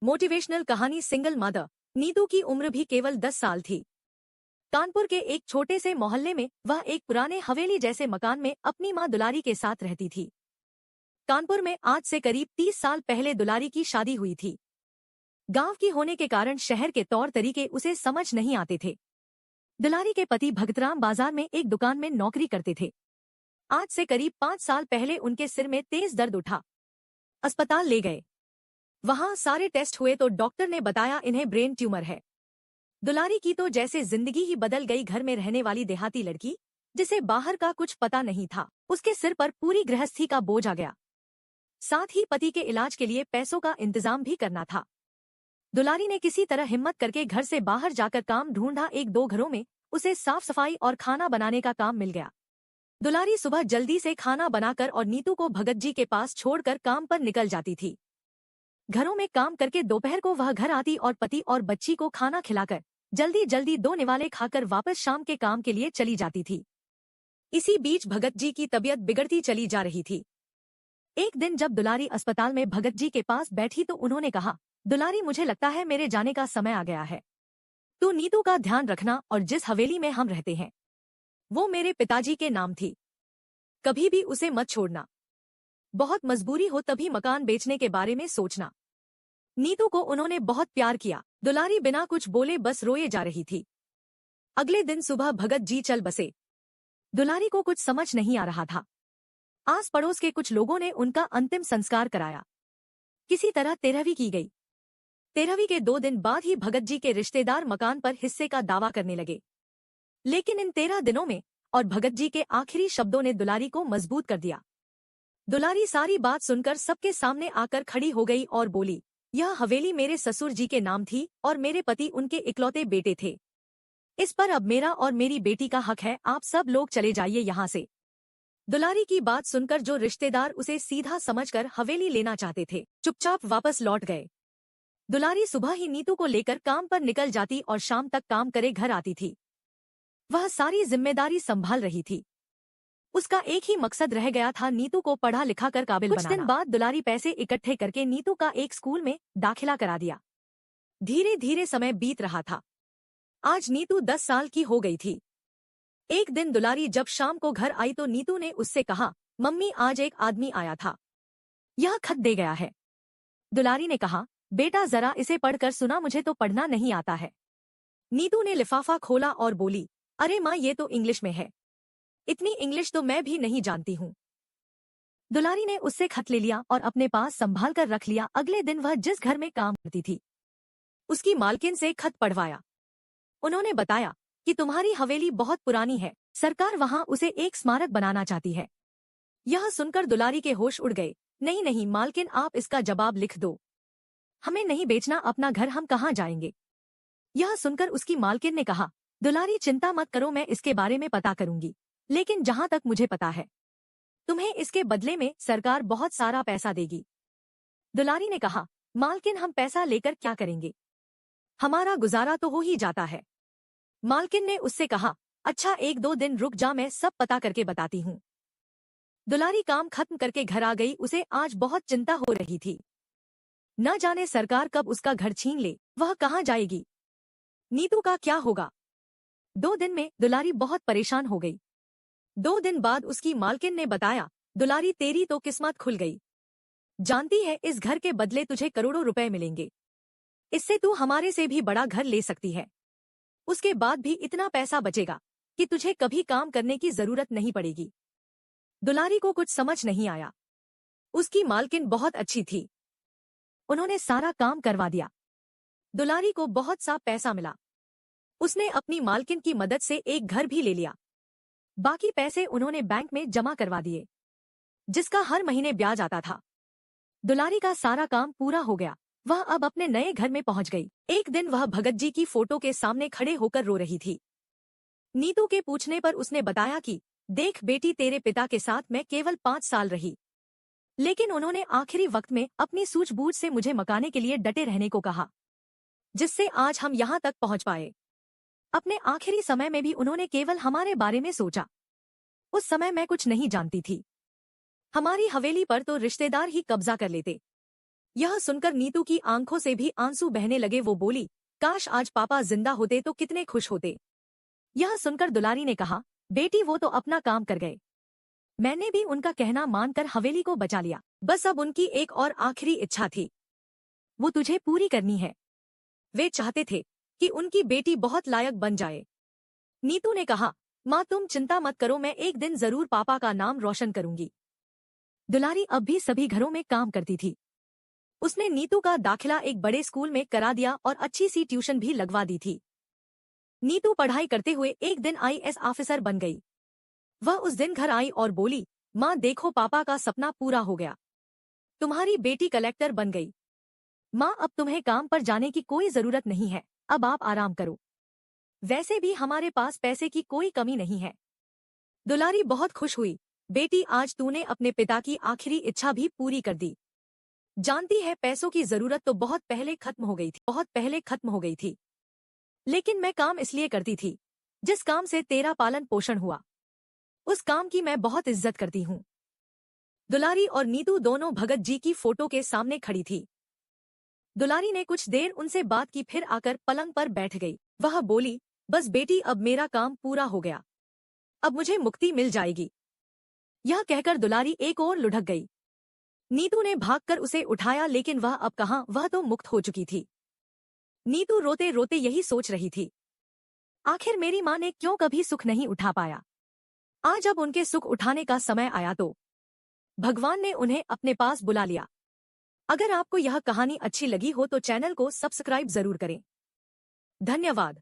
Motivational कहानी single mother. Neetu की उम्र भी केवल 10 साल थी। कानपुर के एक छोटे से मोहल्ले में वह एक पुराने हवेली जैसे मकान में अपनी मां दुलारी के साथ रहती थी। कानपुर में आज से करीब 30 साल पहले दुलारी की शादी हुई थी। गांव की होने के कारण शहर के तौर तरीके उसे समझ नहीं आते थे। दुलारी के पति भगतराम बाजार में एक दुकान में नौकरी करते थे। आज से करीब 5 साल पहले उनके सिर में तेज दर्द उठा। अस्पताल ले गए। वहां सारे टेस्ट हुए तो डॉक्टर ने बताया इन्हें ब्रेन ट्यूमर है। दुलारी की तो जैसे जिंदगी ही बदल गई। घर में रहने वाली देहाती लड़की जिसे बाहर का कुछ पता नहीं था, उसके सिर पर पूरी गृहस्थी का बोझ आ गया। साथ ही पति के इलाज के लिए पैसों का इंतजाम भी करना था। दुलारी ने किसी तरह हिम्मत करके घर से बाहर जाकर काम ढूंढा। 1-2 घरों में उसे साफ सफाई और खाना बनाने का काम मिल गया। दुलारी सुबह जल्दी से खाना बनाकर और नीतू को भगत जी के पास छोड़कर काम पर निकल जाती थी। घरों में काम करके दोपहर को वह घर आती और पति और बच्ची को खाना खिलाकर जल्दी जल्दी 2 निवाले खाकर वापस शाम के काम के लिए चली जाती थी। इसी बीच भगत जी की तबीयत बिगड़ती चली जा रही थी। एक दिन जब दुलारी अस्पताल में भगत जी के पास बैठी तो उन्होंने कहा, दुलारी, मुझे लगता है मेरे जाने का समय आ गया है। तू नीतू का ध्यान रखना और जिस हवेली में हम रहते हैं वो मेरे पिताजी के नाम थी। कभी भी उसे मत छोड़ना। बहुत मजबूरी हो तभी मकान बेचने के बारे में सोचना। नीतू को उन्होंने बहुत प्यार किया। दुलारी बिना कुछ बोले बस रोए जा रही थी। अगले दिन सुबह भगत जी चल बसे। दुलारी को कुछ समझ नहीं आ रहा था। आस पड़ोस के कुछ लोगों ने उनका अंतिम संस्कार कराया। किसी तरह 13वीं की गई। 13वीं के 2 दिन बाद ही भगत जी के रिश्तेदार मकान पर हिस्से का दावा करने लगे। लेकिन इन 13 दिनों में और भगत जी के आखिरी शब्दों ने दुलारी को मजबूत कर दिया। दुलारी सारी बात सुनकर सबके सामने आकर खड़ी हो गई और बोली, यह हवेली मेरे ससुर जी के नाम थी और मेरे पति उनके इकलौते बेटे थे। इस पर अब मेरा और मेरी बेटी का हक है। आप सब लोग चले जाइए यहाँ से। दुलारी की बात सुनकर जो रिश्तेदार उसे सीधा समझकर हवेली लेना चाहते थे, चुपचाप वापस लौट गए। दुलारी सुबह ही नीतू को लेकर काम पर निकल जाती और शाम तक काम करे घर आती थी। वह सारी जिम्मेदारी संभाल रही थी। उसका एक ही मकसद रह गया था, नीतू को पढ़ा लिखा कर काबिल बनाना। कुछ दिन बाद दुलारी पैसे इकट्ठे करके नीतू का एक स्कूल में दाखिला करा दिया। धीरे धीरे समय बीत रहा था। आज नीतू 10 साल की हो गई थी। एक दिन दुलारी जब शाम को घर आई तो नीतू ने उससे कहा, मम्मी, आज एक आदमी आया था, यह खत दे गया है। दुलारी ने कहा, बेटा जरा इसे पढ़कर सुना, मुझे तो पढ़ना नहीं आता है। नीतू ने लिफाफा खोला और बोली, अरे माँ, ये तो इंग्लिश में है। इतनी इंग्लिश तो मैं भी नहीं जानती हूँ। दुलारी ने उससे खत ले लिया और अपने पास संभाल कर रख लिया। अगले दिन वह जिस घर में काम करती थी उसकी मालकिन से खत पढ़वाया। उन्होंने बताया कि तुम्हारी हवेली बहुत पुरानी है, सरकार वहां उसे एक स्मारक बनाना चाहती है। यह सुनकर दुलारी के होश उड़ गए। नहीं नहीं मालकिन, आप इसका जवाब लिख दो। हमें नहीं बेचना अपना घर, हम कहाँ जाएंगे। यह सुनकर उसकी मालकिन ने कहा, दुलारी, चिंता मत करो, मैं इसके बारे में पता करूंगी। लेकिन जहां तक मुझे पता है तुम्हें इसके बदले में सरकार बहुत सारा पैसा देगी। दुलारी ने कहा, मालकिन, हम पैसा लेकर क्या करेंगे, हमारा गुजारा तो हो ही जाता है। मालकिन ने उससे कहा, अच्छा 1-2 दिन रुक जा, मैं सब पता करके बताती हूँ। दुलारी काम खत्म करके घर आ गई। उसे आज बहुत चिंता हो रही थी। न जाने सरकार कब उसका घर छीन ले, वह कहाँ जाएगी, नीतू का क्या होगा। 2 दिन में दुलारी बहुत परेशान हो गई। 2 दिन बाद उसकी मालकिन ने बताया, दुलारी, तेरी तो किस्मत खुल गई। जानती है, इस घर के बदले तुझे करोड़ों रुपए मिलेंगे। इससे तू हमारे से भी बड़ा घर ले सकती है। उसके बाद भी इतना पैसा बचेगा कि तुझे कभी काम करने की जरूरत नहीं पड़ेगी। दुलारी को कुछ समझ नहीं आया। उसकी मालकिन बहुत अच्छी थी। उन्होंने सारा काम करवा दिया। दुलारी को बहुत सा पैसा मिला। उसने अपनी मालकिन की मदद से एक घर भी ले लिया। बाकी पैसे उन्होंने बैंक में जमा करवा दिए, जिसका हर महीने ब्याज आता था। दुलारी का सारा काम पूरा हो गया। वह अब अपने नए घर में पहुंच गई। एक दिन वह भगत जी की फोटो के सामने खड़े होकर रो रही थी। नीतू के पूछने पर उसने बताया कि देख बेटी, तेरे पिता के साथ मैं केवल 5 साल रही, लेकिन उन्होंने आखिरी वक्त में अपनी सूझबूझ से मुझे मकाने के लिए डटे रहने को कहा, जिससे आज हम यहाँ तक पहुँच पाए। अपने आखिरी समय में भी उन्होंने केवल हमारे बारे में सोचा। उस समय मैं कुछ नहीं जानती थी। हमारी हवेली पर तो रिश्तेदार ही कब्जा कर लेते। यह सुनकर नीतू की आंखों से भी आंसू बहने लगे। वो बोली, काश आज पापा जिंदा होते तो कितने खुश होते। यह सुनकर दुलारी ने कहा, बेटी वो तो अपना काम कर गए। मैंने भी उनका कहना मानकर हवेली को बचा लिया। बस अब उनकी एक और आखिरी इच्छा थी, वो तुझे पूरी करनी है। वे चाहते थे कि उनकी बेटी बहुत लायक बन जाए। नीतू ने कहा, माँ तुम चिंता मत करो, मैं एक दिन जरूर पापा का नाम रोशन करूंगी। दुलारी अब भी सभी घरों में काम करती थी। उसने नीतू का दाखिला एक बड़े स्कूल में करा दिया और अच्छी सी ट्यूशन भी लगवा दी थी। नीतू पढ़ाई करते हुए एक दिन आईएएस ऑफिसर बन गई। वह उस दिन घर आई और बोली, माँ देखो पापा का सपना पूरा हो गया, तुम्हारी बेटी कलेक्टर बन गई। माँ अब तुम्हें काम पर जाने की कोई जरूरत नहीं है, अब आप आराम करो। वैसे भी हमारे पास पैसे की कोई कमी नहीं है। दुलारी बहुत खुश हुई, बेटी आज तूने अपने पिता की आखिरी इच्छा भी पूरी कर दी। जानती है पैसों की जरूरत तो बहुत पहले खत्म हो गई थी, लेकिन मैं काम इसलिए करती थी जिस काम से तेरा पालन पोषण हुआ, उस काम की मैं बहुत इज्जत करती हूँ। दुलारी और नीतू दोनों भगत जी की फोटो के सामने खड़ी थी। दुलारी ने कुछ देर उनसे बात की, फिर आकर पलंग पर बैठ गई। वह बोली, बस बेटी अब मेरा काम पूरा हो गया, अब मुझे मुक्ति मिल जाएगी। यह कहकर दुलारी एक ओर लुढ़क गई। नीतू ने भागकर उसे उठाया, लेकिन वह अब कहाँ, वह तो मुक्त हो चुकी थी। नीतू रोते रोते यही सोच रही थी, आखिर मेरी माँ ने क्यों कभी सुख नहीं उठा पाया। आज अब उनके सुख उठाने का समय आया तो भगवान ने उन्हें अपने पास बुला लिया। अगर आपको यह कहानी अच्छी लगी हो तो चैनल को सब्सक्राइब जरूर करें। धन्यवाद।